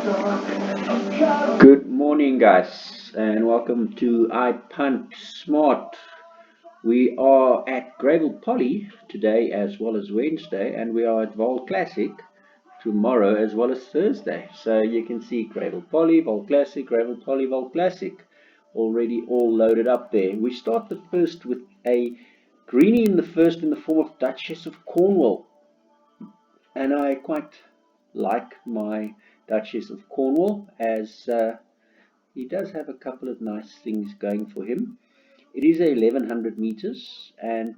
Good morning, guys, and welcome to I Punt Smart. We are at Greyville Poly today as well as Wednesday, and we are at Vol Classic tomorrow as well as Thursday. So you can see Greyville Poly, Vol Classic, Greyville Poly, Vol Classic already all loaded up there. We start the first with a greenie in the first in the form of Duchess of Cornwall, and I quite like my Duchess of Cornwall as he does have a couple of nice things going for him. It is 1100 meters, and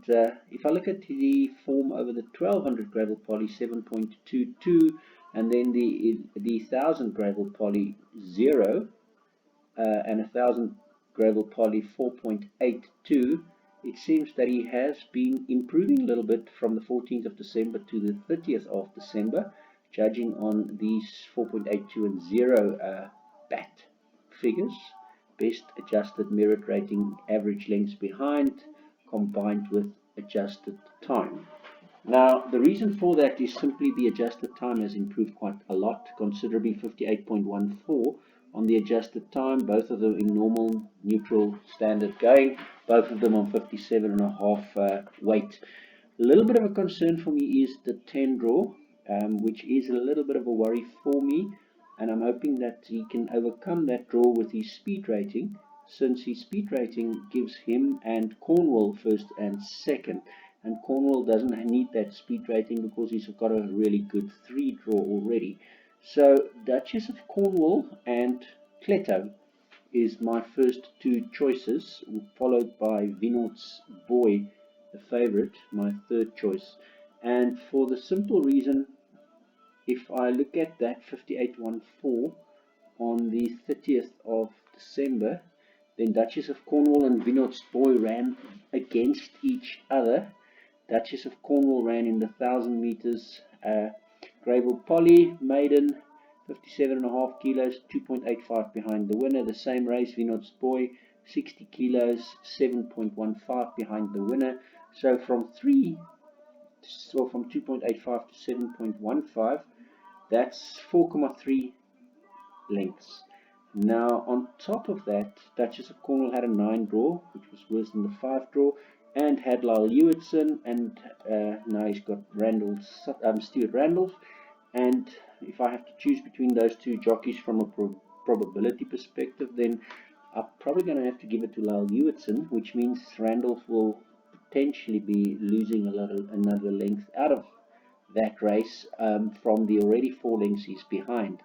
if I look at the form over the 1200 gravel poly, 7.22, and then the 1000 gravel poly 0, and 1000 gravel poly 4.82, it seems that he has been improving a little bit from the 14th of December to the 30th of December, judging on these 4.82 and 0 bat figures. Best adjusted merit rating, average lengths behind, combined with adjusted time. Now, the reason for that is simply the adjusted time has improved quite a lot, considerably 58.14 on the adjusted time, both of them in normal, neutral, standard going, both of them on 57.5 weight. A little bit of a concern for me is the 10 draw, which is a little bit of a worry for me, and I'm hoping that he can overcome that draw with his speed rating, since his speed rating gives him and Cornwall first and second, and Cornwall doesn't need that speed rating because he's got a really good 3 draw already. So Duchess of Cornwall and Cleto is my first two choices, followed by Vinot's Boy, the favorite, my third choice. And for the simple reason, if I look at that 58.14 on the 30th of December, then Duchess of Cornwall and Vinot's Boy ran against each other. Duchess of Cornwall ran in the 1000 meters. Greyville Poly, Maiden, 57.5 kilos, 2.85 behind the winner. The same race, Vinot's Boy, 60 kilos, 7.15 behind the winner. So from 2.85 to 7.15, that's 4.3 lengths. Now, on top of that, Duchess of Cornwall had a 9 draw, which was worse than the 5 draw, and had Lyle Hewitson, and now he's got Stuart Randolph. And if I have to choose between those two jockeys from a probability perspective, then I'm probably going to have to give it to Lyle Hewitson, which means Randolph will potentially be losing another length out of that race from the already 4 lengths he's behind.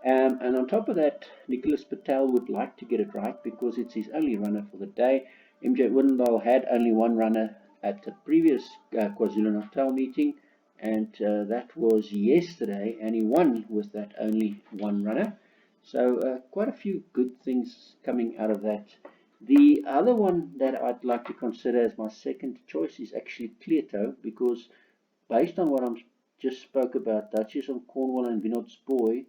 And on top of that, Nicholas Patel would like to get it right because it's his only runner for the day. MJ Woodendal had only one runner at the previous KwaZulu-Natal meeting, and that was yesterday, and he won with that only one runner. So quite a few good things coming out of that. The other one that I'd like to consider as my second choice is actually Cleto, because based on what I just spoke about, Duchess of Cornwall and Vinot's Boy,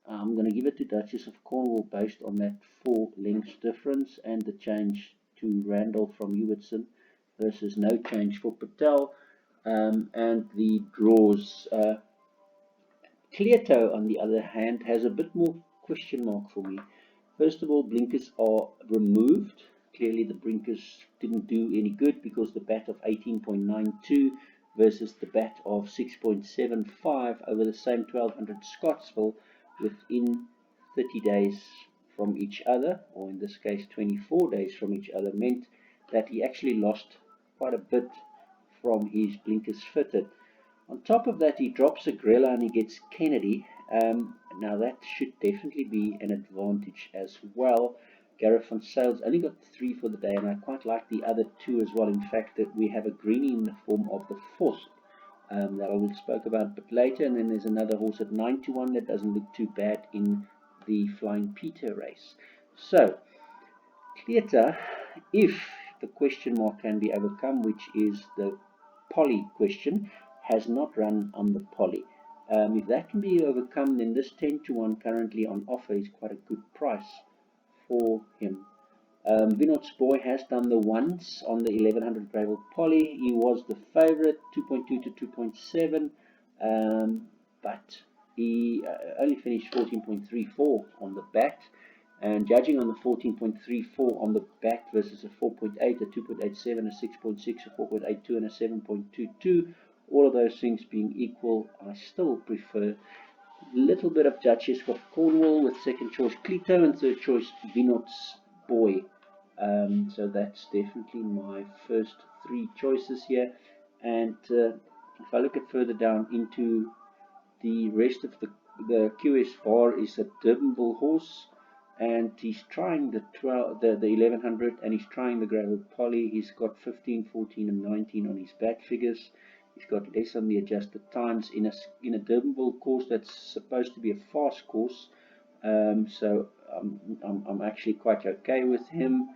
I'm going to give it to Duchess of Cornwall based on that 4 lengths difference and the change to Randolph from Hewitson versus no change for Patel, and the draws. Cleto, on the other hand, has a bit more question mark for me. First of all, blinkers are removed. Clearly the blinkers didn't do any good because the bat of 18.92 versus the bat of 6.75 over the same 1200 Scottsville within 30 days from each other, or in this case 24 days from each other, meant that he actually lost quite a bit from his blinkers fitted. On top of that, he drops a Grella and he gets Kennedy. Now that should definitely be an advantage as well. Gareth van Sales only got 3 for the day, and I quite like the other 2 as well. In fact, that we have a greenie in the form of the 4th that I will spoke about a bit later, and then there's another horse at 9-1 that doesn't look too bad in the Flying Peter race. So, Cleto, if the question mark can be overcome, which is the Poly question, has not run on the Poly. If that can be overcome, then this 10-1 currently on offer is quite a good price for him. Vinot's Boy has done the once on the 1100 Greyville Poly. He was the favorite, 2.2 to 2.7, but He only finished 14.34 on the bat, and judging on the 14.34 on the bat versus a 4.8, a 2.87, a 6.6, a 4.82, and a 7.22, all of those things being equal, I still prefer a little bit of Duchess of Cornwall with second choice Clito and third choice Vinot's Boy. So that's definitely my first three choices here. And if I look at further down into the rest of the QS bar, is a Durbanville horse, and he's trying the 1100, and he's trying the Greyville Poly. He's got 15, 14, and 19 on his bat figures. He's got less on the adjusted times in a Durbanville course that's supposed to be a fast course. So I'm actually quite okay with him.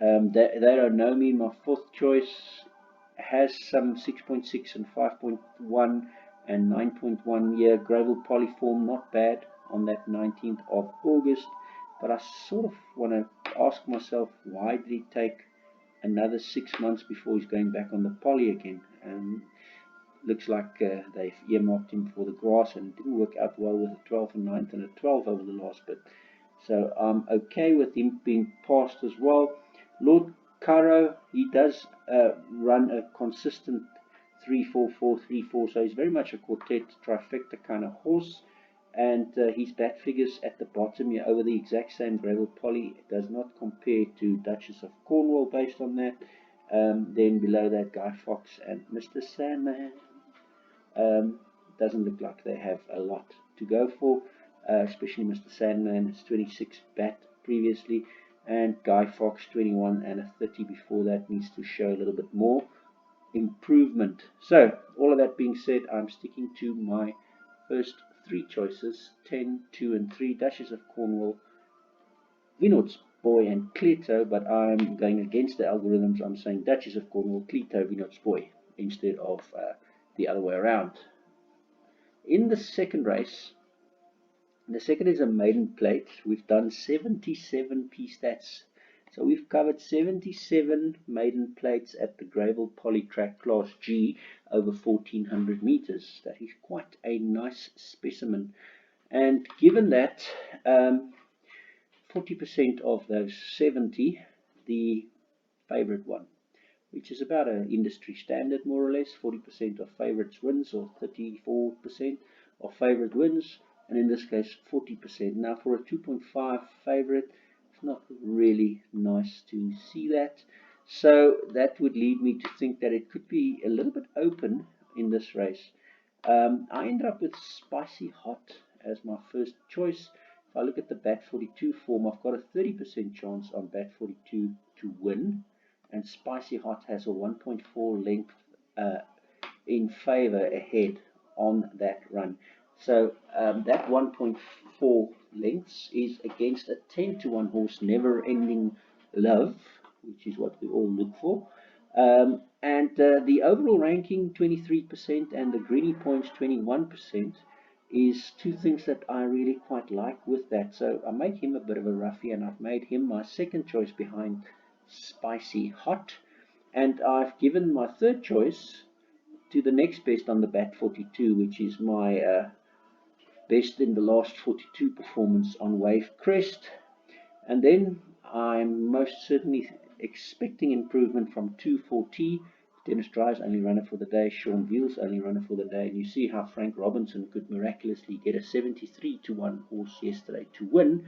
They don't know me. My fourth choice has some 6.6 and 5.1 and 9.1 year Greyville Poly form, not bad on that 19th of August. But I sort of want to ask myself, why did it take another 6 months before he's going back on the Poly again? Looks like they've earmarked him for the grass, and it didn't work out well with a 12 and 9th and a 12 over the last bit. So I'm okay with him being passed as well. Lord Caro, he does run a consistent 3-4-4-3-4, so he's very much a quartet trifecta kind of horse. And his bat figures at the bottom here over the exact same Greyville Poly. It does not compare to Duchess of Cornwall based on that. Then below that, Guy Fox and Mr. Sandman. Doesn't look like they have a lot to go for, especially Mr. Sandman. It's 26 bat previously, and Guy Fox 21 and a 30 before that needs to show a little bit more improvement. So all of that being said, I'm sticking to my first three choices: 10, 2, and 3, Duchess of Cornwall, Vinot's Boy, and Clito. But I'm going against the algorithms. I'm saying Duchess of Cornwall, Clito, Vinot's Boy instead of the other way around. In the second race, the second is a maiden plate. We've done 77 P-stats. So we've covered 77 maiden plates at the Greyville Poly Track Class G over 1400 meters. That is quite a nice specimen. And given that 40% of those 70, the favorite one, which is about an industry standard more or less. 40% of favorites wins, or 34% of favorite wins, and in this case 40%. Now for a 2.5 favorite, it's not really nice to see that. So that would lead me to think that it could be a little bit open in this race. I ended up with Spicy Hot as my first choice. If I look at the Bat 42 form, I've got a 30% chance on Bat 42 to win, and Spicy Hot has a 1.4 length in favor ahead on that run. So that 1.4 lengths is against a 10-1 horse, Never Ending Love, which is what we all look for. And the overall ranking 23% and the greedy points 21% is two things that I really quite like with that. So I make him a bit of a roughie, and I've made him my second choice behind Spicy Hot, and I've given my third choice to the next best on the Bat 42, which is my best in the last 42 performance on Wave Crest. And then I'm most certainly expecting improvement from 2-4T. Dennis Dry's only runner for the day, Sean Veal's only runner for the day, and you see how Frank Robinson could miraculously get a 73-1 horse yesterday to win.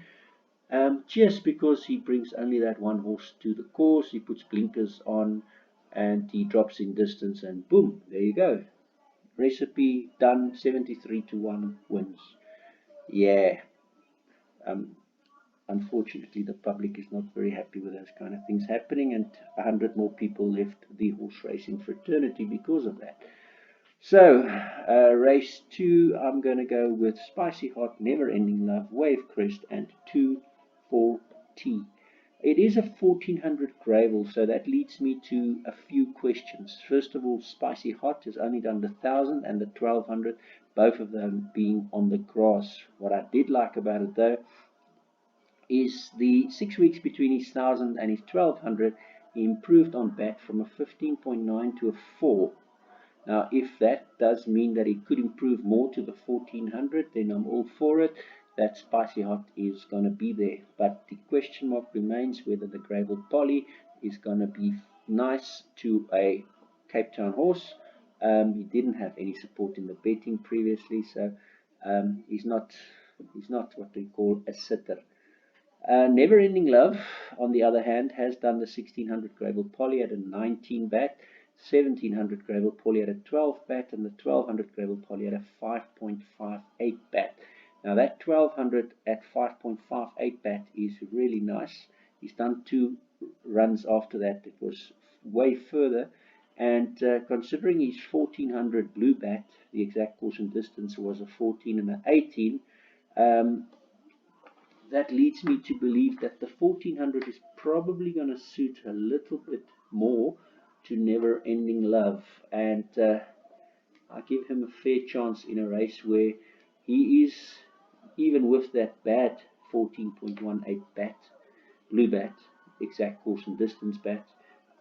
Just because he brings only that one horse to the course, he puts blinkers on and he drops in distance, and boom, there you go. Recipe done, 73-1 wins. Yeah. Unfortunately, the public is not very happy with those kind of things happening, and 100 more people left the horse racing fraternity because of that. So, race 2, I'm going to go with Spicy Hot, Never Ending Love, Wave Crest, and 2-4T. It is a 1400 Greyville, so that leads me to a few questions. First of all, Spicy Hot has only done the 1000 and the 1200, both of them being on the grass. What I did like about it though is the 6 weeks between his 1000 and his 1200, he improved on bat from a 15.9 to a 4. Now, if that does mean that it could improve more to the 1400, then I'm all for it. That spicy hot is going to be there. But the question mark remains whether the Greyville Poly is going to be nice to a Cape Town horse. He didn't have any support in the betting previously, so he's not what we call a sitter. Never Ending Love, on the other hand, has done the 1600 Greyville Poly at a 19 bat, 1700 Greyville Poly at a 12 bat, and the 1200 Greyville Poly at a 5.58 bat. Now that 1200 at 5.58 bat is really nice. He's done 2 runs after that. It was way further. And considering his 1400 blue bat, the exact course and distance was a 14 and an 18. That leads me to believe that the 1400 is probably going to suit a little bit more to Never Ending Love, and I give him a fair chance in a race where he is, even with that bad 14.18 bat, blue bat, exact course and distance bat,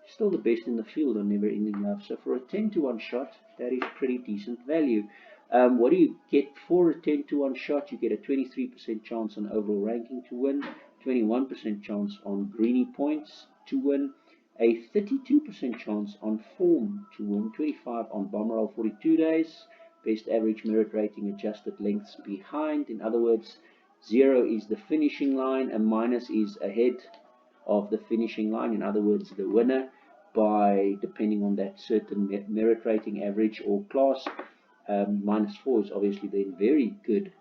still the best in the field on Never Ending Love. So for a 10 to 1 shot, that is pretty decent value. What do you get for a 10 to 1 shot? You get a 23% chance on overall ranking to win, 21% chance on greenie points to win, a 32% chance on form to win, 25 on bomber roll 42 days, best average merit rating adjusted lengths behind. In other words, 0 is the finishing line and minus is ahead of the finishing line. In other words, the winner by, depending on that certain merit rating, average or class. -4 is obviously then very good,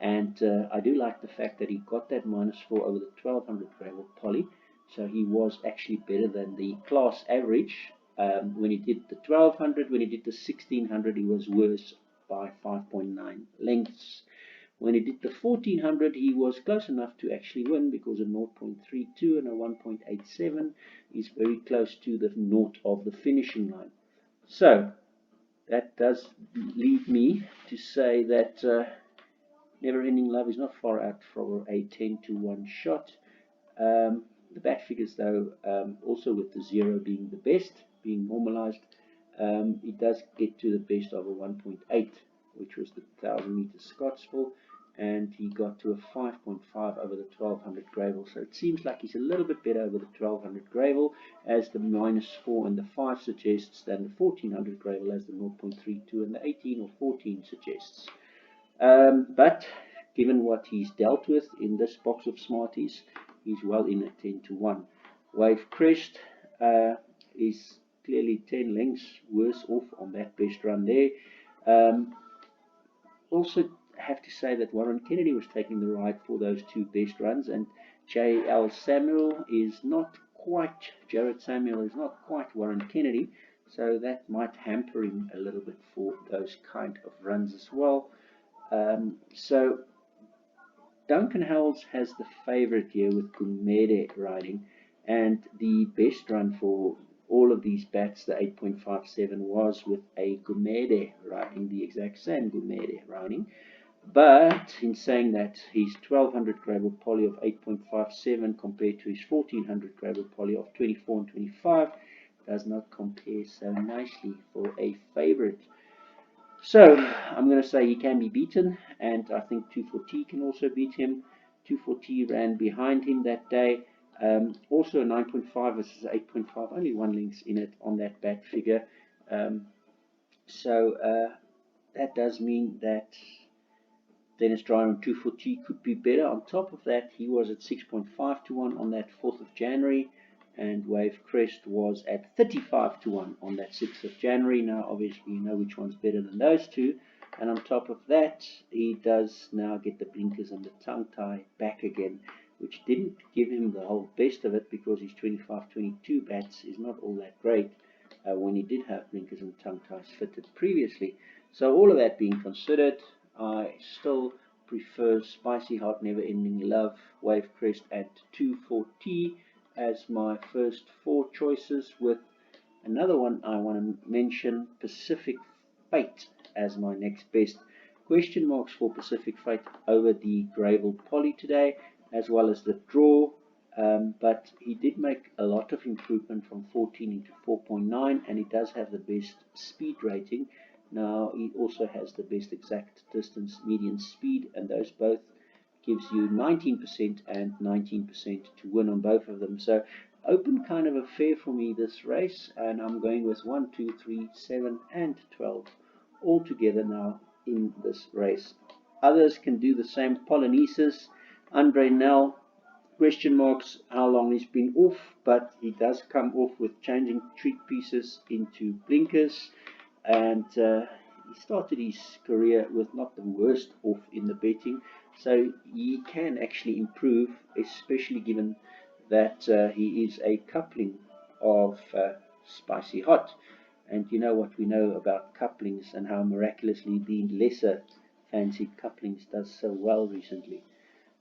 and I do like the fact that he got that -4 over the 1200 Greyville Poly, so he was actually better than the class average. When he did the 1200, when he did the 1600, he was worse by 5.9 lengths. When he did the 1400, he was close enough to actually win because a 0.32 and a 1.87 is very close to the naught of the finishing line. So that does lead me to say that Never Ending Love is not far out from a 10 to 1 shot. The bat figures, though, also with the 0 being the best, being normalized, it does get to the best of a 1.8, which was the 1000 meter Scottsville, and he got to a 5.5 over the 1200 Greyville. So it seems like he's a little bit better over the 1200 Greyville, as the -4 and the 5 suggests, than the 1400 Greyville, as the 0.32 and the 18 or 14 suggests. But given what he's dealt with in this box of Smarties, he's well in at 10 to 1. Wave Crest is clearly 10 lengths worse off on that best run there. Also have to say that Warren Kennedy was taking the ride for those 2 best runs, and J.L. Samuel is not quite, Jared Samuel is not quite Warren Kennedy, so that might hamper him a little bit for those kind of runs as well. So Duncan Howells has the favorite here with Gumede riding, and the best run for all of these bats, the 8.57, was with a Gumede riding, the exact same Gumede riding. But in saying that, his 1200 Greyville Poly of 8.57 compared to his 1400 Greyville Poly of 24 and 25 does not compare so nicely for a favorite. So I'm going to say he can be beaten, and I think 240 can also beat him. 240 ran behind him that day. Also a 9.5 versus 8.5, only 1 length in it on that bat figure. So that does mean that Dennis Dryer on 240 could be better. On top of that, he was at 6.5 to 1 on that 4th of January, and Wave Crest was at 35 to 1 on that 6th of January. Now, obviously, you know which one's better than those two. And on top of that, he does now get the blinkers and the tongue tie back again, which didn't give him the whole best of it because his 25-22 bats is not all that great when he did have blinkers and tongue ties fitted previously. So all of that being considered, I still prefer Spicy Hot Never Ending Love, Wave Crest at 240 as my first 4 choices, with another one I want to mention, Pacific Fate, as my next best. Question marks for Pacific Fate over the Greyville Poly today, as well as the draw. But he did make a lot of improvement from 14 into 4.9, and he does have the best speed rating. Now he also has the best exact distance median speed, and those both gives you 19% and 19% to win on both of them. So open kind of affair for me this race, and I'm going with 1, 2, 3, 7 and 12 all together now in this race. Others can do the same. Polynesis, Andre Nel, question marks how long he's been off, but he does come off with changing treat pieces into blinkers, and he started his career with not the worst off in the betting, so he can actually improve, especially given that he is a coupling of Spicy Hot, and you know what we know about couplings and how miraculously the lesser fancied couplings does so well recently.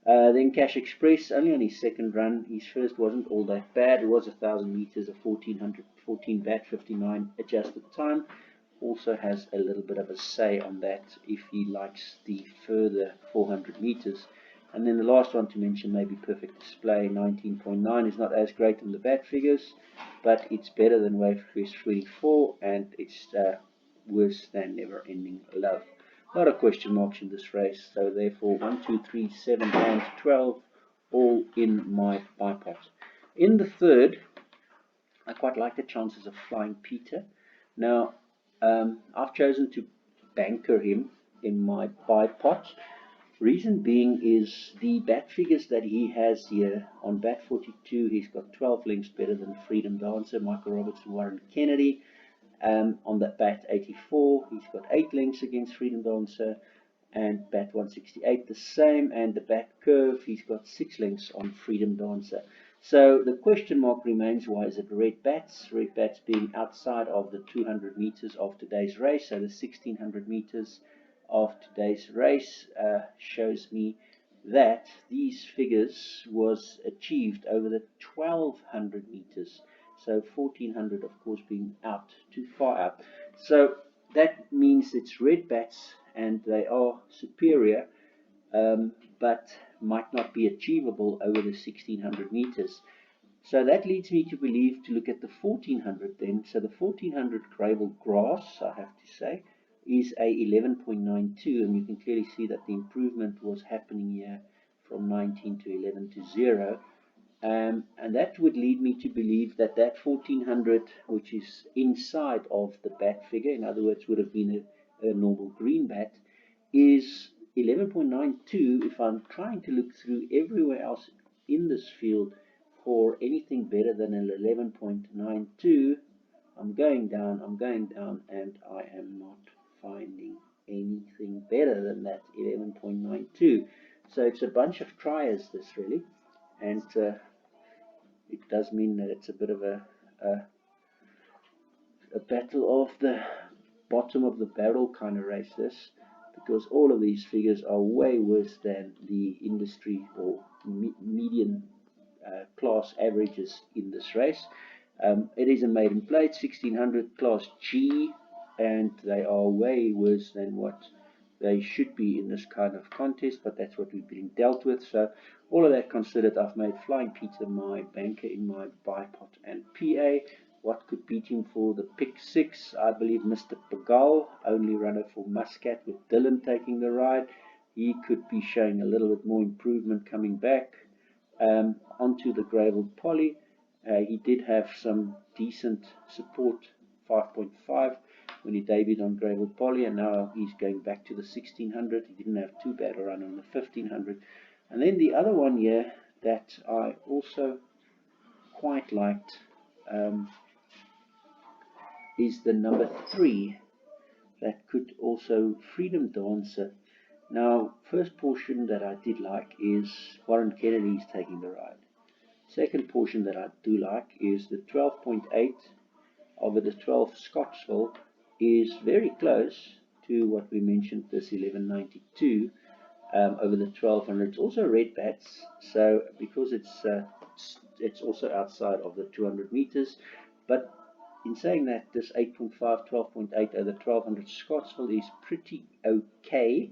Then Cash Express, only on his second run. His first wasn't all that bad. It was 1,000 meters, a 14 bat, 59 adjusted time. Also has a little bit of a say on that if he likes the further 400 meters. And then the last one to mention, maybe Perfect Display, 19.9 is not as great on the bat figures, but it's better than Wave Quest 24, and it's worse than Never Ending Love. A lot of question marks in this race, so therefore 1, 2, 3, 7 and 12 all in my bipot. In the third, I quite like the chances of Flying Peter. Now, I've chosen to banker him in my bipot. Reason being is the bat figures that he has here. On bat 42, he's got 12 lengths better than Freedom Dancer, Michael Robertson, Warren Kennedy. On the bat 84, he's got 8 lengths against Freedom Dancer, and bat 168 the same, and the bat curve, he's got 6 lengths on Freedom Dancer. So the question mark remains, why is it red bats? Red bats being outside of the 200 meters of today's race, so the 1600 meters of today's race shows me that these figures was achieved over the 1200 meters. So 1400 of course being out, too far out. So that means it's red bats and they are superior, but might not be achievable over the 1600 meters. So that leads me to believe to look at the 1400 then. So the 1400 Greyville Grass, I have to say, is a 11.92, and you can clearly see that the improvement was happening here from 19 to 11 to 0. And that would lead me to believe that that 1400, which is inside of the bat figure, in other words, would have been a normal green bat, is 11.92 if I'm trying to look through everywhere else in this field for anything better than an 11.92. I'm going down, and I am not finding anything better than that 11.92. So it's a bunch of triers, this really, and it does mean that it's a bit of a battle of the bottom of the barrel kind of race, this, because all of these figures are way worse than the industry or median class averages in this race. It is a Maiden Plate, 1600 class G, and they are way worse than what they should be in this kind of contest, but that's what we've been dealt with. So all of that considered, I've made Flying Peter my banker in my bipot and PA. What could beat him for the pick 6? I believe Mr. Pagal, only runner for Muscat, with Dylan taking the ride. He could be showing a little bit more improvement coming back. Onto the Greyville Poly. He did have some decent support, 5.5, when he debuted on Greyville Poly, and now he's going back to the 1600. He didn't have too bad a run on the 1500. And then the other one here that I also quite liked is the number 3, that could also Freedom Dancer. Now, first portion that I did like is Warren Kennedy's taking the ride. Second portion that I do like is the 12.8 over the 12 Scottsville is very close to what we mentioned, this 1192 over the 1200. It's also red bats, so because it's also outside of the 200 meters, but in saying that, this 8.5, 12.8 over the 1200 Scottsville is pretty okay.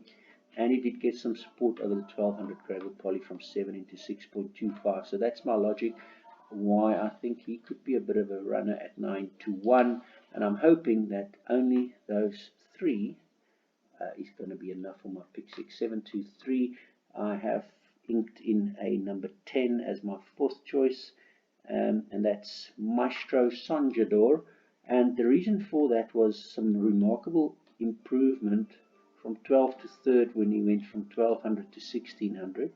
and he did get some support over the 1200 Greyville Poly from 7 into 6.25. So that's my logic why I think he could be a bit of a runner at 9-1, and I'm hoping that only those three is going to be enough for my pick 6. 7-3. I have inked in a number 10 as my fourth choice, and that's Maestro Sonjador. And the reason for that was some remarkable improvement from 12th to 3rd when he went from 1200 to 1600,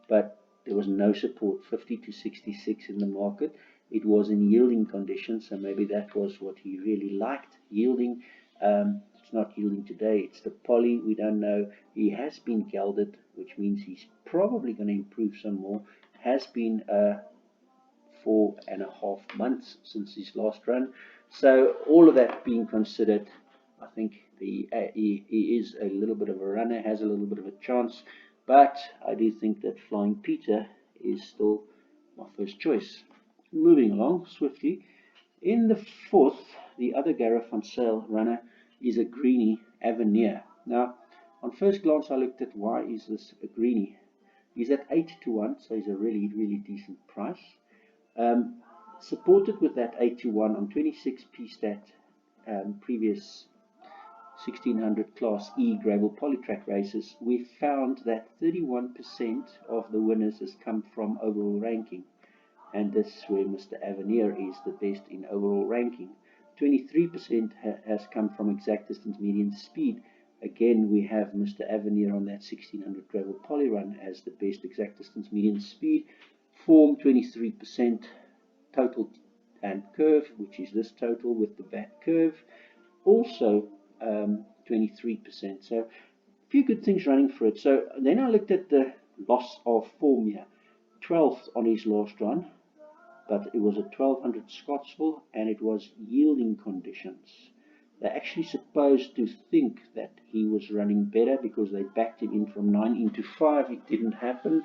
but there was no support, 50 to 66 in the market. It was in yielding conditions, so maybe that was what he really liked, yielding. It's not yielding today, it's the poly, we don't know. He has been gelded, which means he's probably going to improve some more. Has been 4.5 months since his last run. So all of that being considered, I think he is a little bit of a runner, has a little bit of a chance, but I do think that Flying Peter is still my first choice. Moving along swiftly, in the fourth, the other Gareth van Sale runner is a greenie, Avenir. Now, on first glance, I looked at why is this a greenie. He's at 8-1, so he's a really, really decent price. Supported with that 8-1 on 26p stat previous 1600 Class E Greyville Polytrack races, we found that 31% of the winners has come from overall ranking, and this is where Mr. Avenir is the best in overall ranking. 23% has come from exact distance median speed. Again, we have Mr. Avenir on that 1600 Greyville Poly run as the best exact distance median speed. Form 23%, total and curve, which is this total with the back curve, also 23%. So a few good things running for it. So then I looked at the loss of form here. 12th on his last run, but it was a 1200 Scottsville and it was yielding conditions. They're actually supposed to think that he was running better because they backed him in from 9 into 5. It didn't happen.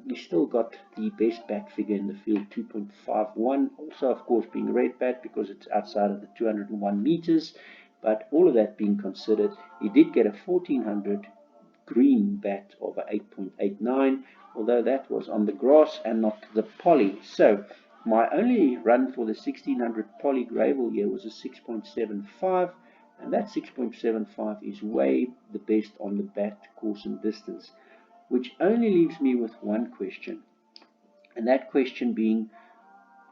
He still got the best back figure in the field, 2.51. Also, of course, being red bat because it's outside of the 201 meters. But all of that being considered, he did get a 1400 green bat of 8.89, although that was on the grass and not the poly. So my only run for the 1600 poly Greyville here was a 6.75, and that 6.75 is way the best on the bat, course and distance, which only leaves me with one question, and that question being,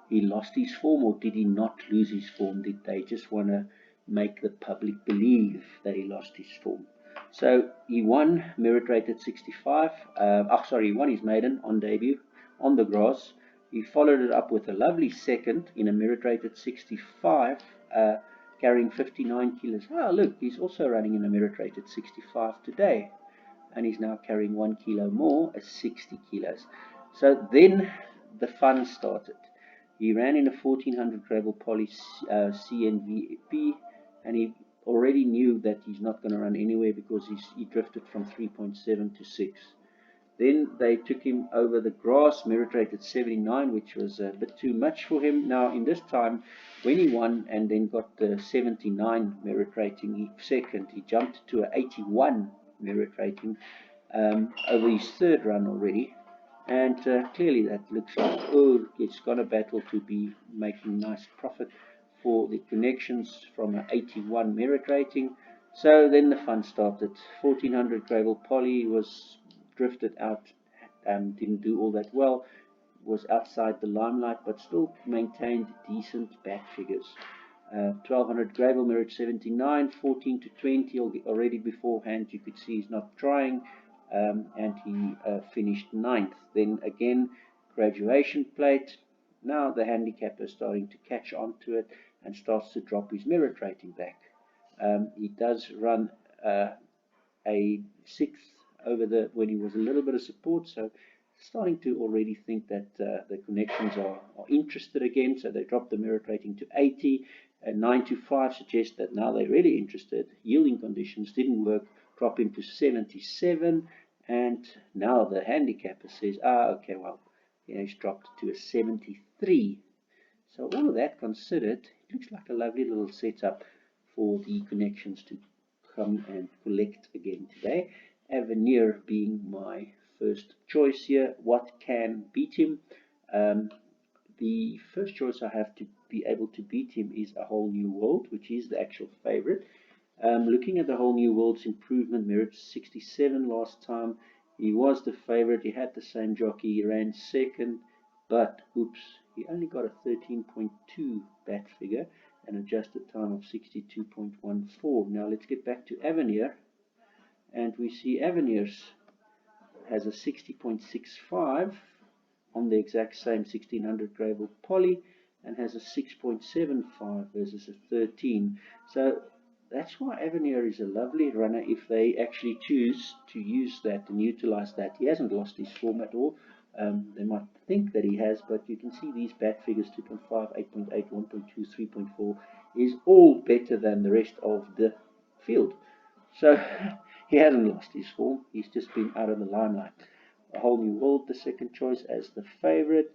he lost his form or did he not lose his form? Did they just want to make the public believe that he lost his form? So he won merit rated 65. He won his maiden on debut on the grass. He followed it up with a lovely second in a merit rated 65, carrying 59 kilos. Oh, look, he's also running in a merit rated 65 today, and he's now carrying 1 kilo more at 60 kilos. So then the fun started. He ran in a 1400 Greyville Poly CNVP, and he already knew that he's not going to run anywhere because he drifted from 3.7 to 6. Then they took him over the grass, merit rated 79, which was a bit too much for him. Now, in this time, when he won and then got the 79 merit rating second, he jumped to an 81 merit rating over his third run already. And clearly that looks like, oh, it's got a battle to be making nice profit for the connections from an 81 merit rating. So then the fun started. 1400 Greyville Poly was drifted out, didn't do all that well, was outside the limelight, but still maintained decent back figures. 1200 Greyville merit 79, 14 to 20 already beforehand. You could see he's not trying. And he finished 9th. Then again, graduation plate. Now the handicapper is starting to catch on to it and starts to drop his merit rating back. He does run a 6th over when he was a little bit of support, so starting to already think that the connections are interested again, so they dropped the merit rating to 80. 9 to 5 suggests that now they're really interested. Yielding conditions didn't work, drop him to 77, and now the handicapper says, okay, well, he's dropped to a 73. So all of that considered, it looks like a lovely little setup for the connections to come and collect again today. Avenir being my first choice here. What can beat him? Um, the first choice I have to be able to beat him is A Whole New World, which is the actual favorite. Looking at the Whole New World's improvement, merit 67 last time. He was the favorite. He had the same jockey. He ran second, but oops, he only got a 13.2 bat figure and adjusted time of 62.14. Now let's get back to Avenir, and we see Avenir's has a 60.65 on the exact same 1600 Greyville Poly and has a 6.75 versus a 13. So that's why Avenir is a lovely runner if they actually choose to use that and utilize that. He hasn't lost his form at all. They might think that he has, but you can see these bat figures 2.5, 8.8, 1.2, 3.4 is all better than the rest of the field. So he hasn't lost his form, he's just been out of the limelight. A Whole New World, the second choice as the favorite.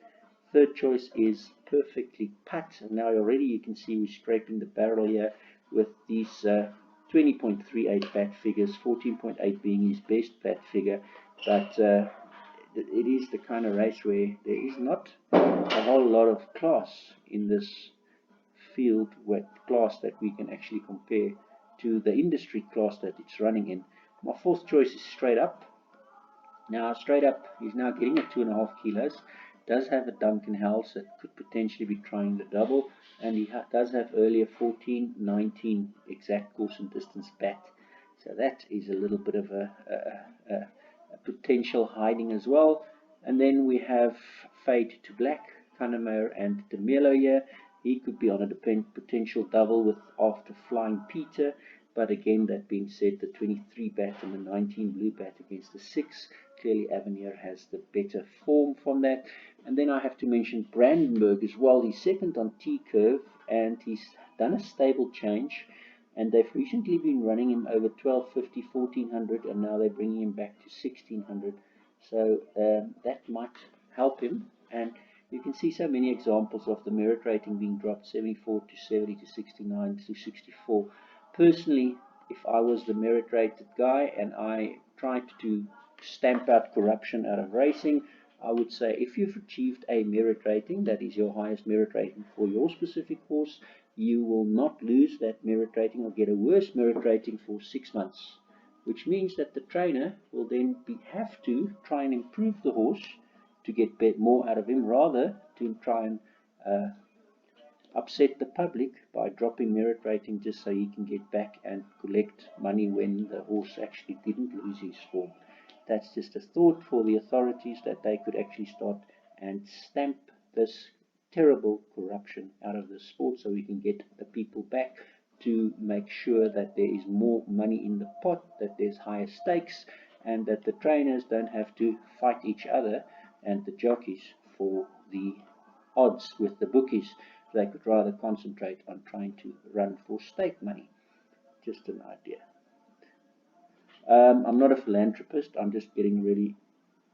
Third choice is Perfectly Pat, and now already you can see we're scraping the barrel here with these 20.38 bat figures, 14.8 being his best bat figure, but it is the kind of race where there is not a whole lot of class in this field, with class that we can actually compare to the industry class that it's running in. My fourth choice is Straight Up. Now Straight Up is now getting at 2.5 kilos, does have a Duncan Hals that could potentially be trying the double, and he does have earlier 14, 19 exact course and distance bat, so that is a little bit of a potential hiding as well. And then we have Fade to Black, Kanemair and DeMelo here. He could be on a potential double with after Flying Peter, but again, that being said, the 23 bat and the 19 blue bat against the 6, clearly Avenir has the better form from that. And then I have to mention Brandenburg as well. He's second on T-Curve, and he's done a stable change, and they've recently been running him over 1250, 1400, and now they're bringing him back to 1600. So that might help him, and you can see so many examples of the merit rating being dropped 74 to 70 to 69 to 64. Personally, if I was the merit rated guy and I tried to stamp out corruption out of racing, I would say if you've achieved a merit rating, that is your highest merit rating for your specific horse, you will not lose that merit rating or get a worse merit rating for 6 months, which means that the trainer will then have to try and improve the horse to get more out of him, rather to try and upset the public by dropping merit rating just so he can get back and collect money when the horse actually didn't lose his form. That's just a thought for the authorities, that they could actually start and stamp this terrible corruption out of the sport so we can get the people back to make sure that there is more money in the pot, that there's higher stakes, and that the trainers don't have to fight each other and the jockeys for the odds with the bookies. They could rather concentrate on trying to run for stake money. Just an idea. I'm not a philanthropist, I'm just getting really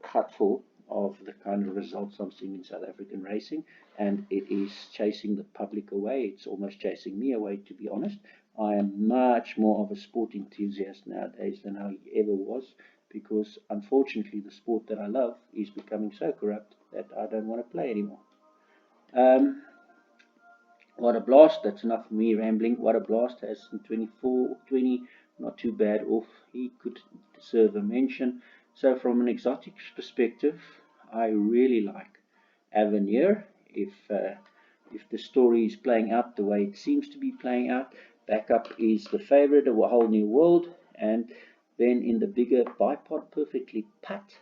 hurtful of the kind of results I'm seeing in South African racing, and it is chasing the public away. It's almost chasing me away, to be honest. I am much more of a sport enthusiast nowadays than I ever was, because unfortunately the sport that I love is becoming so corrupt that I don't want to play anymore. What a Blast, that's enough for me rambling. What a Blast has 24, 20, not too bad off. He could deserve a mention. So from an exotic perspective, I really like Avenir. If the story is playing out the way it seems to be playing out, backup is the favorite of A Whole New World, and then in the bigger bipod, Perfectly Pat,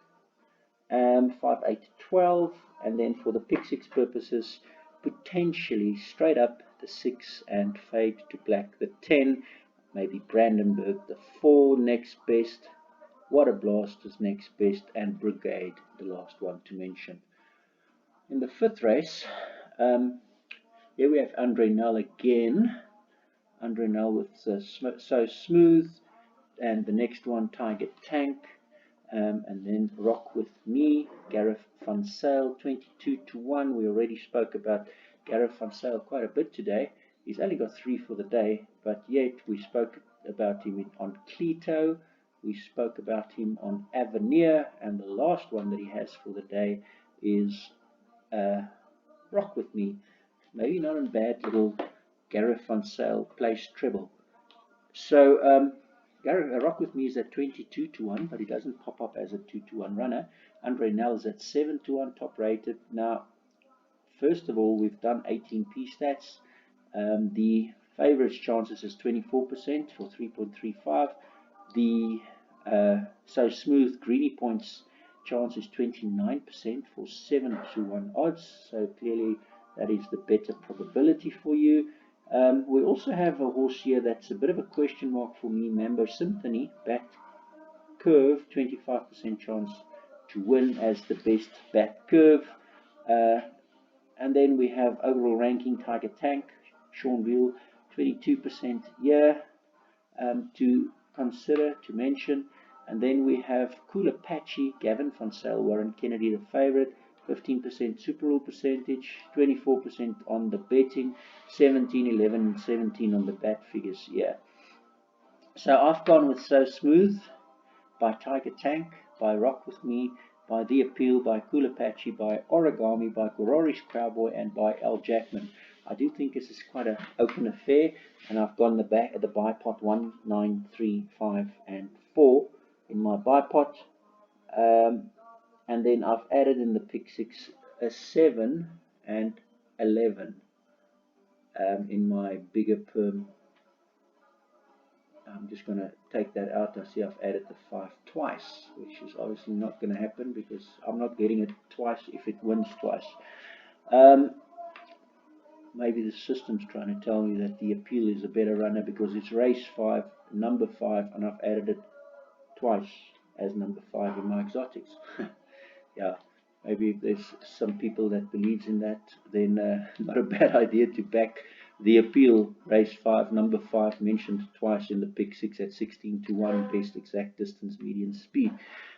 5, 8, 12, and then for the pick six purposes, potentially Straight Up the 6 and Fade to Black the 10, maybe Brandenburg the 4 next best, What a Blast is next best, and Brigade the last one to mention. In the fifth race, here we have Andre Null again. Andre Null with So Smooth, and the next one Tiger Tank, and then Rock With Me, Gareth Van Sale, 22 to 1. We already spoke about Gareth Van Sale quite a bit today. He's only got 3 for the day, but yet we spoke about him on Cleto, We spoke about him on Avenir, and the last one that he has for the day is Rock With Me. Maybe not a bad little Gareth Van Sale place treble. So Rock With Me is at 22 to 1, but he doesn't pop up as a 2 to 1 runner. Andre Nel is at 7 to 1, top rated. Now, first of all, we've done 18p stats. The favorites chances is 24% for 3.35. The So Smooth Greeny Points chance is 29% for 7 to 1 odds. So clearly that is the better probability for you. We also have a horse here that's a bit of a question mark for me, Mambo Symphony, back curve, 25% chance to win as the best back curve. And then we have overall ranking, Tiger Tank, Sean Beale, 22% here to consider, to mention. And then we have Cool Apache, Gavin Van Sale, Warren Kennedy, the favorite, 15% super rule percentage, 24% on the betting, 17, 11, and 17 on the bat figures here. So I've gone with So Smooth by Tiger Tank, by Rock With Me, by The Appeal, by Cool Apache, by Origami, by Gororish Cowboy, and by Al Jackman. I do think this is quite an open affair, and I've gone the buy pot 1, 9, 3, 5, and 4 in my buy pot. And then I've added in the pick 6 a 7 and 11 in my bigger perm. I'm just going to take that out. I see I've added the 5 twice, which is obviously not going to happen because I'm not getting it twice if it wins twice. Maybe the system's trying to tell me that The Appeal is a better runner because it's race 5, number 5, and I've added it twice as number 5 in my exotics. Yeah, maybe if there's some people that believes in that, then not a bad idea to back The Appeal, race 5, number 5, mentioned twice in the pick 6 at 16 to 1, best exact distance, median speed.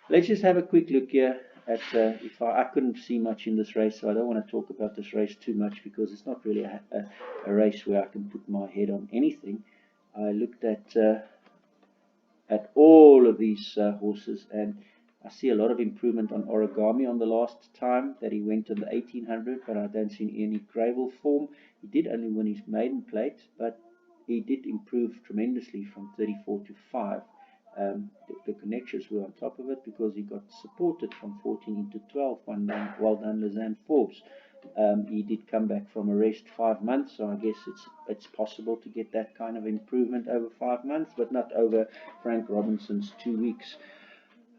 Let's just have a quick look here at, if I couldn't see much in this race, so I don't want to talk about this race too much because it's not really a race where I can put my head on anything. I looked at all of these horses, and I see a lot of improvement on Origami on the last time that he went on the 1800, but I don't see any Greyville form. He did only win his maiden plate, but he did improve tremendously from 34 to 5. The connections were on top of it because he got supported from 14 into 12. Well done, Lizanne Forbes. He did come back from a rest 5 months, so I guess it's possible to get that kind of improvement over 5 months, but not over Frank Robinson's 2 weeks.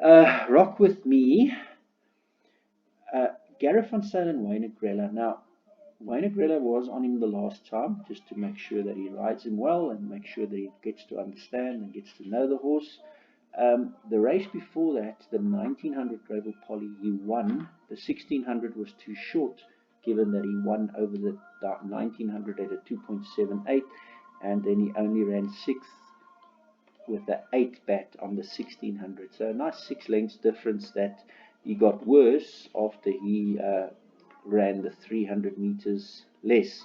Rock With Me, Gareth Van Sale and Wayne Agrella. Now, Wayne Agrella was on him the last time, just to make sure that he rides him well and make sure that he gets to understand and gets to know the horse. The race before that, the 1900 Greyville Poly, he won. The 1600 was too short, given that he won over the 1900 at a 2.78, and then he only ran 6th with the 8 bat on the 1600. So a nice 6 lengths difference that he got worse after he ran the 300 meters less.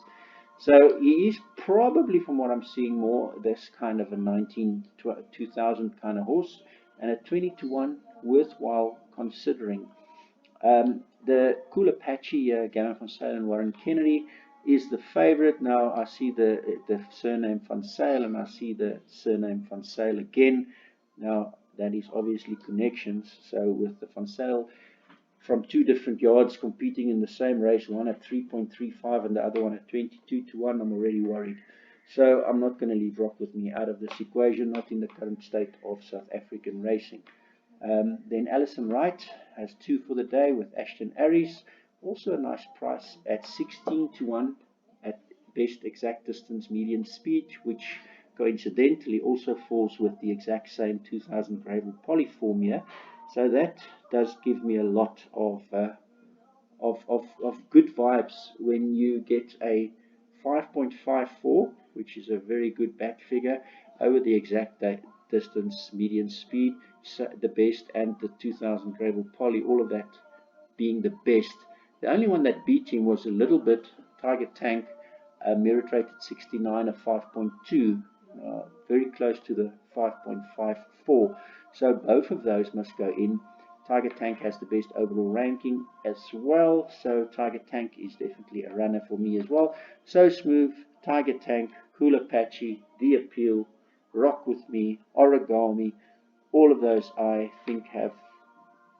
So he is probably, from what I'm seeing, more this kind of a 2000 kind of horse, and at 20 to 1, worthwhile considering. The Cool Apache, Gavin Van Sale and Warren Kennedy, is the favorite. Now I see the surname Van Sale, and I see the surname Van Sale again. Now that is obviously connections. So with the Van Sale from 2 different yards competing in the same race, one at 3.35 and the other one at 22 to 1, I'm already worried. So I'm not going to leave Rock With Me out of this equation, not in the current state of South African racing. Then Alison Wright has 2 for the day with Ashton Aries. Also a nice price at 16 to 1 at best exact distance, median speed, which coincidentally also falls with the exact same 2000 Greyville Poly form here. So that does give me a lot of good vibes when you get a 5.54, which is a very good bat figure, over the exact distance, median speed, so the best, and the 2000 Greyville Poly, all of that being the best. The only one that beat him was a little bit Tiger Tank, merit rated 69, a 5.2, very close to the 5.54. So both of those must go in. Tiger Tank has the best overall ranking as well, so Tiger Tank is definitely a runner for me as well. So Smooth, Tiger Tank, Cool Apache, The Appeal, Rock With Me, Origami, all of those I think have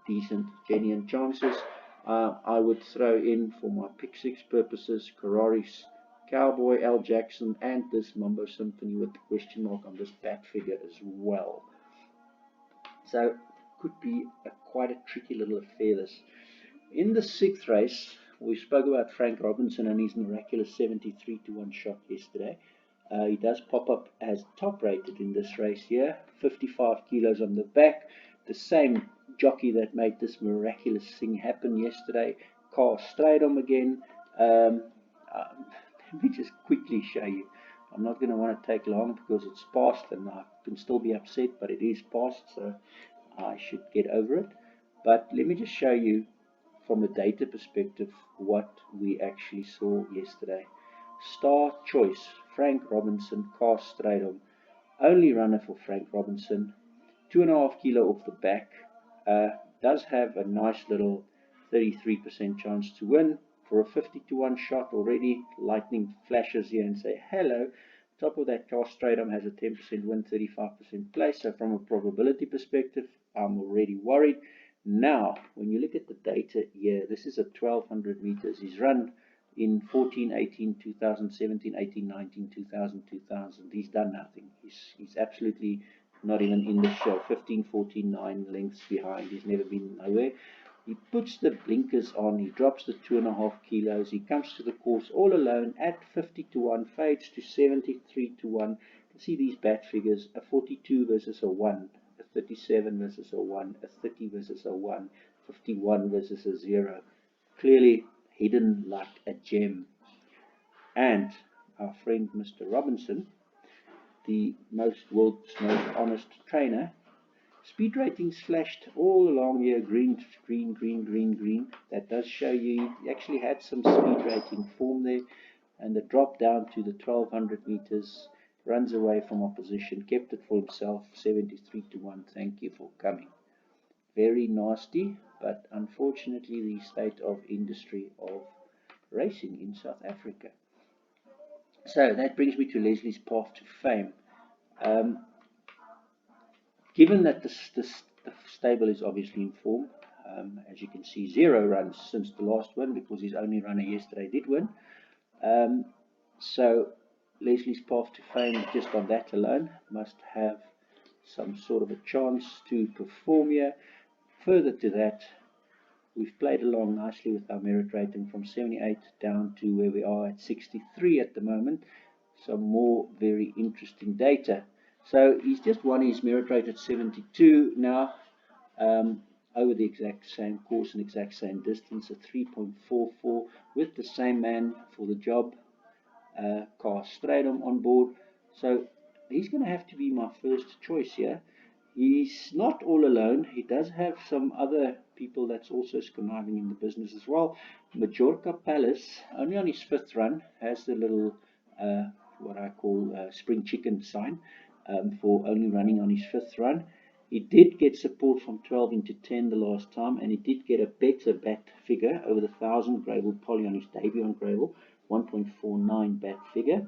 decent, genuine chances. I would throw in, for my pick six purposes, Kararis, Cowboy, L. Jackson, and this Mambo Symphony with the question mark on this bat figure as well. So could be quite a tricky little affair this. In the sixth race, we spoke about Frank Robinson and his miraculous 73 to 1 shot yesterday. He does pop up as top rated in this race here, 55 kilos on the back. The same jockey that made this miraculous thing happen yesterday, Carl Stradom again. Let me just quickly show you. I'm not going to want to take long because it's past and I can still be upset, but it is past, so I should get over it. But let me just show you from a data perspective what we actually saw yesterday. Star choice, Frank Robinson, Car Stradom. Only runner for Frank Robinson. 2.5 kilo off the back. Does have a nice little 33% chance to win. For a 50 to 1 shot already, lightning flashes here and say hello. Top of that, Car Stradom has a 10% win, 35% play. So from a probability perspective, I'm already worried. Now, when you look at the data here, this is at 1200 meters. He's run in 14, 18, 2017, 18, 19, 2000, 2000. He's done nothing. He's absolutely not even in the show. 15, 14, 9 lengths behind. He's never been nowhere. He puts the blinkers on. He drops the 2.5 kilos. He comes to the course all alone at 50 to 1, fades to 73 to 1. You can see these bat figures, a 42 versus a 1. 37 versus a 1, a 30 versus a 1, 51 versus a 0. Clearly hidden like a gem. And our friend Mr. Robinson, the world's most honest trainer, speed ratings flashed all along here, green, green, green, green, green. That does show you he actually had some speed rating form there. And the drop down to the 1200 meters, runs away from opposition, kept it for himself, 73 to 1. Thank you for coming. Very nasty, but unfortunately the state of industry of racing in South Africa. So that brings me to Leslie's path to fame. Given that the stable is obviously in form, as you can see, 0 runs since the last win because his only runner yesterday did win. So Leslie's path to fame, just on that alone, must have some sort of a chance to perform here. Further to that, we've played along nicely with our merit rating from 78 down to where we are at 63 at the moment. Some more very interesting data. So he's just won his merit rate at 72 now, over the exact same course and exact same distance at 3.44 with the same man for the job, Car Stradom on board. So he's going to have to be my first choice here. He's not all alone. He does have some other people that's also conniving in the business as well. Majorca Palace, only on his 5th run, has the little what I call spring chicken sign for only running on his 5th run. He did get support from 12 into 10 the last time, and he did get a better bat figure over the 1000 Greyville Poly on his debut on Greyville, 1.49 bat figure.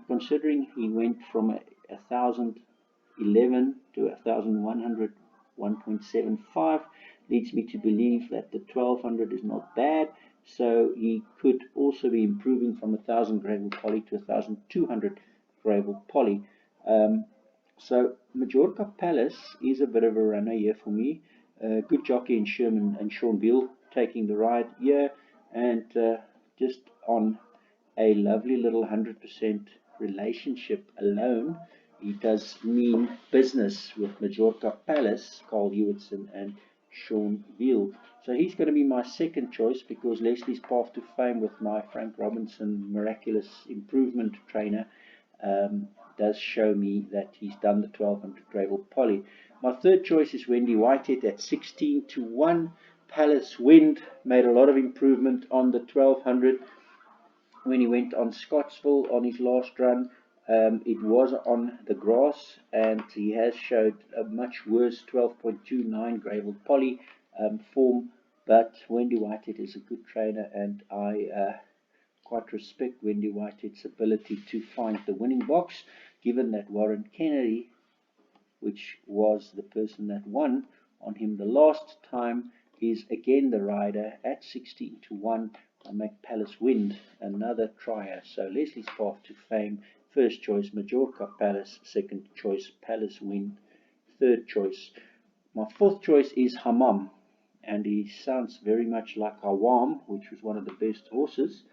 Considering he went from 1011 to 1100, 1.75, leads me to believe that the 1200 is not bad. So he could also be improving from 1000 Greyville Poly to 1200 Greyville Poly. So Majorca Palace is a bit of a runner here for me. Good jockey in Sherman and Sean Beale taking the ride here, and just on a lovely little 100% relationship alone, he does mean business with Majorca Palace, Carl Hewitson and Sean Beale. So he's going to be my second choice because Leslie's path to fame with my Frank Robinson miraculous improvement trainer does show me that he's done the 1200 Greyville Poly. My third choice is Wendy Whitehead at 16 to 1. Palace Wind made a lot of improvement on the 1200 when he went on Scottsville on his last run. It was on the grass, and he has showed a much worse 12.29 Greyville Poly form. But Wendy Whitehead is a good trainer, and I quite respect Wendy Whitehead's ability to find the winning box, given that Warren Kennedy, which was the person that won on him the last time, is again the rider at 16-1. I make Palace Wind another trier. So Leslie's Path to Fame, first choice Majorca Palace, second choice Palace Wind, third choice. My fourth choice is Hammam, and he sounds very much like Awam, which was one of the best horses,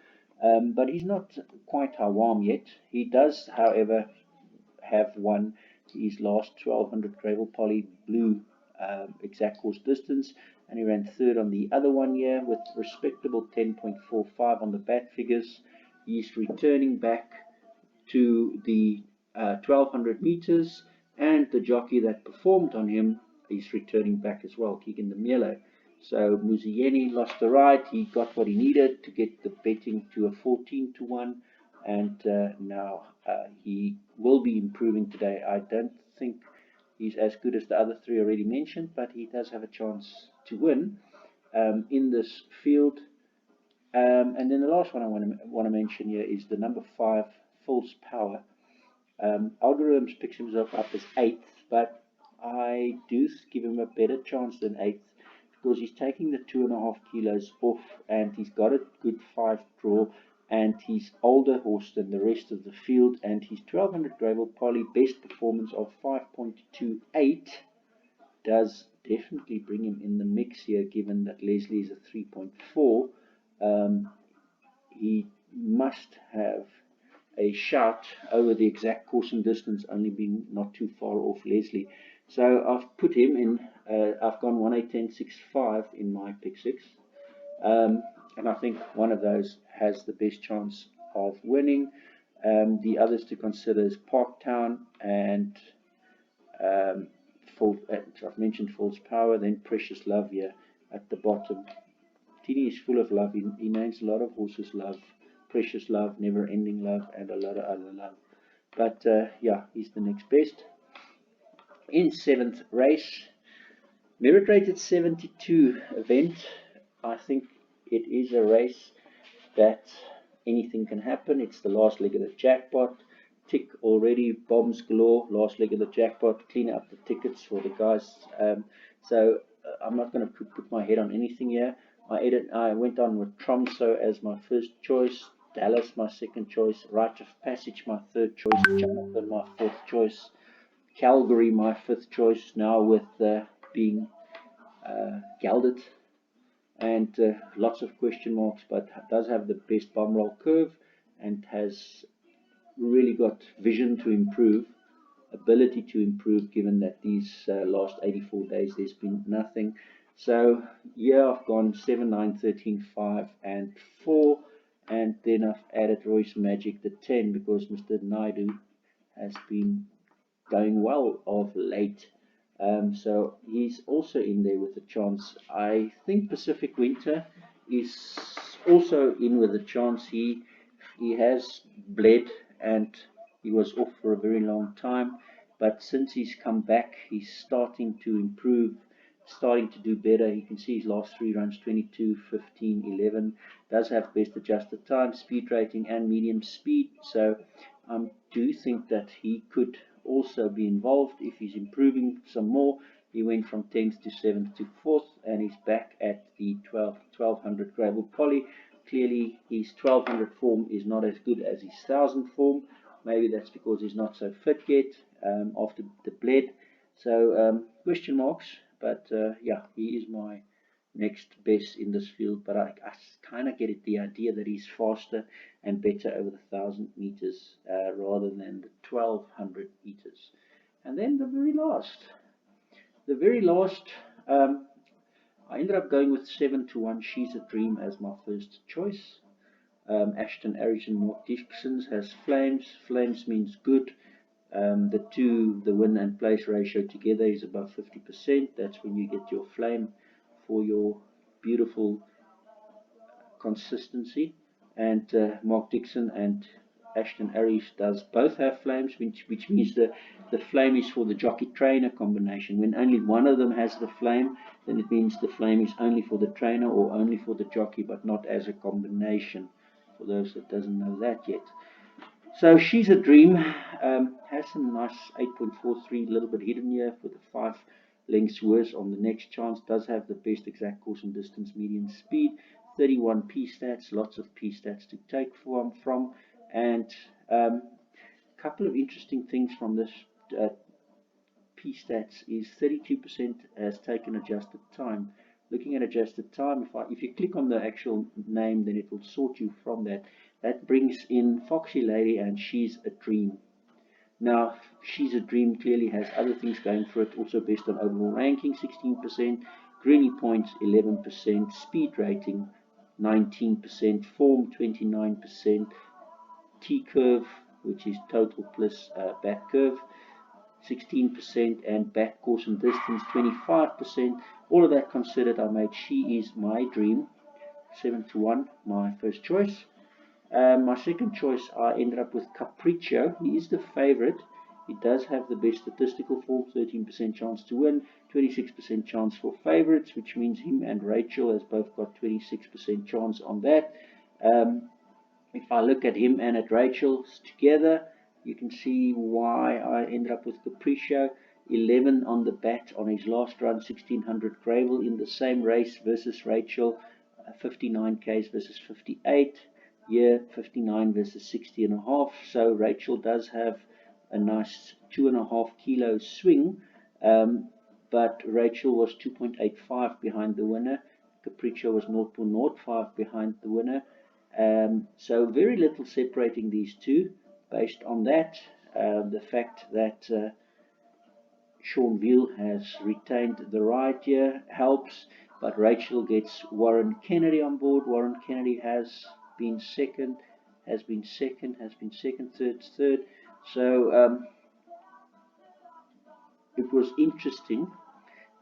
but he's not quite Awam yet. He does, however, have won his last 1200 Greyville Poly Blue exact course distance, and he ran third on the other 1 year with respectable 10.45 on the bat figures. He's returning back to the 1200 meters, and the jockey that performed on him is returning back as well, Keegan de Melo. So Muzieni lost the ride. He got what he needed to get the betting to a 14-1, and now he will be improving today. I don't think he's as good as the other three already mentioned, but he does have a chance to win in this field. And then the last one I want to mention here is the number 5, False Power. Algorithms picks himself up as 8th, but I do give him a better chance than 8th because he's taking the 2.5 kilos off, and he's got a good 5 draw, and he's older horse than the rest of the field, and his 1200 Greyville Poly best performance of 5.28 does definitely bring him in the mix here, given that Leslie is a 3.4. He must have a shout over the exact course and distance, only being not too far off Leslie. So I've put him in, I've gone 1-8-10-6-5 in my pick 6. And I think one of those has the best chance of winning. The others to consider is Parktown and I've mentioned False Power, then Precious Love here at the bottom. Tini is full of love. He names a lot of horses love. Precious Love, Never Ending Love, and a lot of other love. But yeah, he's the next best. In 7th race, merit rated 72 event. I think it is a race that anything can happen. It's the last leg of the jackpot. Tick already, bombs galore. Last leg of the jackpot. Clean up the tickets for the guys. So I'm not going to put my head on anything here. I went on with Tromso as my first choice, Dallas my second choice, Rite of Passage my third choice, Jonathan my fourth choice, Calgary my fifth choice, now with being gelded, and lots of question marks, but does have the best bomb roll curve and has really got vision to improve, ability to improve, given that these last 84 days there's been nothing. So yeah, I've gone 7, 9, 13, 5, and 4, and then I've added Royce Magic the 10 because Mr. Naidu has been going well of late. So he's also in there with a chance. I think Pacific Winter is also in with a chance. He has bled and he was off for a very long time, but since he's come back, he's starting to improve, starting to do better. You can see his last 3 runs, 22, 15, 11. Does have best adjusted time, speed rating, and medium speed. So I do think that he could also be involved if he's improving some more. He went from 10th to 7th to 4th, and he's back at the 1200 Greyville Poly. Clearly, his 1200 form is not as good as his 1000 form. Maybe that's because he's not so fit yet after the bled. So question marks, but yeah, he is my next best in this field. But I kind of get the idea that he's faster and better over the 1000 meters rather than the 1200 meters. And then the very last, I ended up going with 7-1 She's a Dream as my first choice. Ashton Harrison Mark Dixon has Flames. Flames means good. The win and place ratio together is above 50%. That's when you get your flame for your beautiful consistency. And Mark Dixon and Ashton Arish does both have flames, which means the flame is for the jockey-trainer combination. When only one of them has the flame, then it means the flame is only for the trainer or only for the jockey, but not as a combination, for those that doesn't know that yet. So she's a dream, has some nice 8.43, a little bit hidden here for the 5 lengths worse on the next chance, does have the best exact course and distance median speed, 31 P-stats, lots of P-stats to take from and a couple of interesting things from this P-stats is 32% has taken adjusted time. Looking at adjusted time, if you click on the actual name, then it will sort you from that. That brings in Foxy Lady and She's a Dream. Now, She's a Dream clearly has other things going for it, also based on overall ranking, 16%, Greeny points, 11%, speed rating, 19%, form, 29%, T-curve, which is total plus back curve, 16%, and back course and distance 25%. All of that considered, I made She Is My Dream 7-1 my first choice. My second choice, I ended up with Capriccio. He is the favorite. He does have the best statistical form, 13% chance to win, 26% chance for favorites, which means him and Rachel has both got 26% chance on that. If I look at him and at Rachel's together, you can see why I ended up with Capriccio. 11 on the bat on his last run, 1600 Greyville in the same race versus Rachel, 59 Ks versus 58. Here, 59 versus 60.5. So Rachel does have a nice 2.5 kilo swing, but Rachel was 2.85 behind the winner. Capriccio was 0.05 behind the winner. So very little separating these two. Based on that, the fact that Sean Veal has retained the ride here helps, but Rachel gets Warren Kennedy on board. Warren Kennedy has been second, third. So it was interesting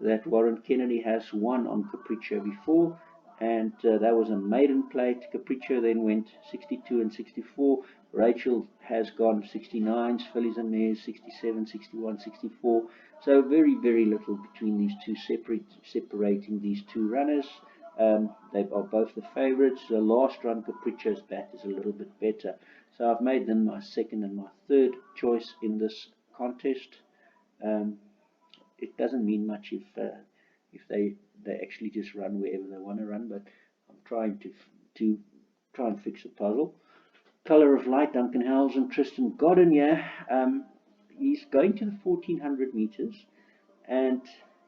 that Warren Kennedy has won on Capriccio before, and that was a maiden plate. Capriccio then went 62 and 64. Rachel has gone 69s, fillies and mares, 67, 61, 64. So very, very little between these two, separating these two runners. They are both the favorites. The last run, Capriccio's bat is a little bit better. So I've made them my second and my third choice in this contest. It doesn't mean much if they actually just run wherever they want to run, but I'm trying to try and fix a puzzle. Color of Light, Duncan Howells and Tristan Godden here. He's going to the 1400 meters, and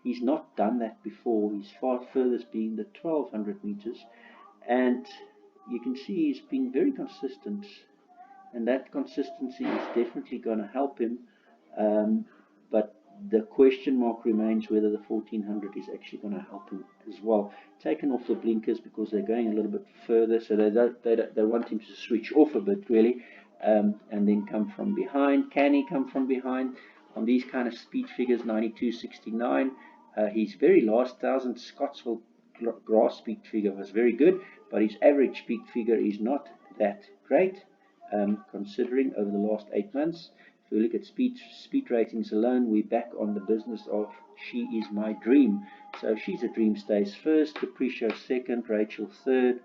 he's not done that before. His far furthest being the 1200 meters, and you can see he's been very consistent, and that consistency is definitely going to help him. But the question mark remains whether the 1400 is actually going to help him as well. Taken off the blinkers because they're going a little bit further, so they want him to switch off a bit really, and then come from behind. Can he come from behind on these kind of speed figures? 92.69. His very last 1000 Scottsville grass speed figure was very good, but his average speed figure is not that great, considering over the last 8 months. If we look at speed ratings alone, we're back on the business of She Is My Dream. So She's a Dream stays first, Capriccio second, Rachel third.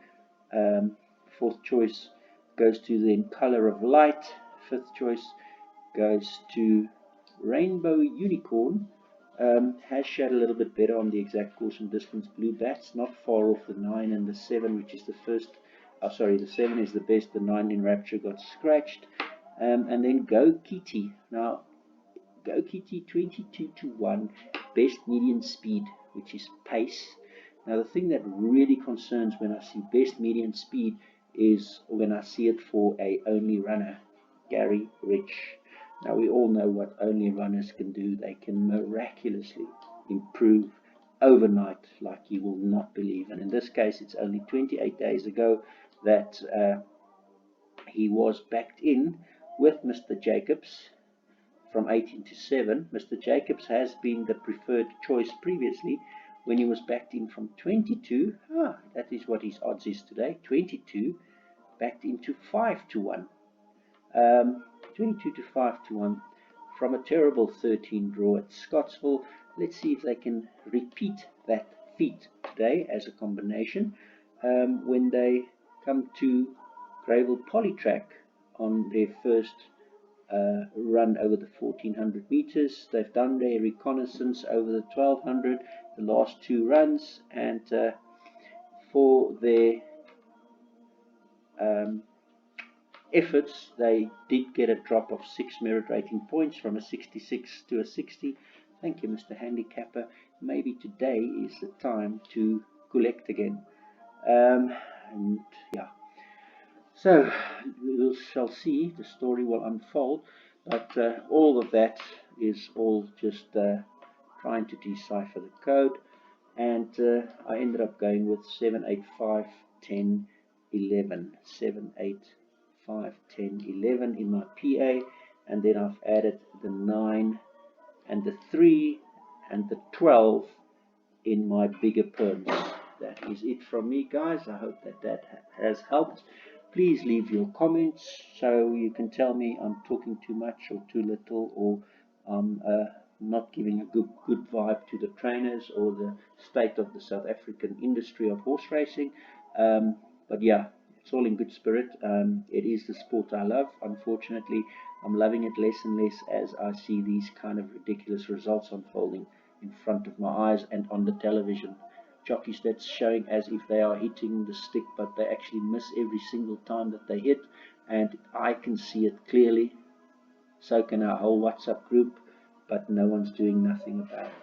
Fourth choice goes to then Color of Light. Fifth choice goes to Rainbow Unicorn. Has showed a little bit better on the exact course and distance. Blue Bats, not far off the 9 and the 7, which is the first. The 7 is the best. The 9 in Rapture got scratched. And then Go Kitty. Now, Go Kitty 22-1, best median speed, which is pace. Now, the thing that really concerns when I see best median speed is when I see it for a only runner, Gary Rich. Now, we all know what only runners can do. They can miraculously improve overnight like you will not believe. And in this case, it's only 28 days ago that he was backed in with Mr. Jacobs from 18 to 7. Mr. Jacobs has been the preferred choice previously when he was backed in from 22. That is what his odds is today. 22 backed into 5-1. 22 to 5 to 1 from a terrible 13 draw at Scottsville. Let's see if they can repeat that feat today as a combination when they come to Greyville Poly track on their first run over the 1400 meters. They've done their reconnaissance over the 1200, the last two runs, and for their efforts, they did get a drop of 6 merit rating points from a 66 to a 60. Thank you, Mr. Handicapper. Maybe today is the time to collect again. And yeah, so we shall see. The story will unfold, but all of that is all just trying to decipher the code. And I ended up going with 7, 8, 5, 10, 11. 7, 8, 5, 10, 11 in my PA, and then I've added the 9 and the 3 and the 12 in my bigger perms. That is it from me, guys. I hope that has helped. Please leave your comments so you can tell me I'm talking too much or too little, or I'm not giving a good vibe to the trainers or the state of the South African industry of horse racing. But yeah, it's all in good spirit. It is the sport I love. Unfortunately, I'm loving it less and less as I see these kind of ridiculous results unfolding in front of my eyes and on the television. Jockeys that's showing as if they are hitting the stick, but they actually miss every single time that they hit, and I can see it clearly. So can our whole WhatsApp group, but no one's doing nothing about it.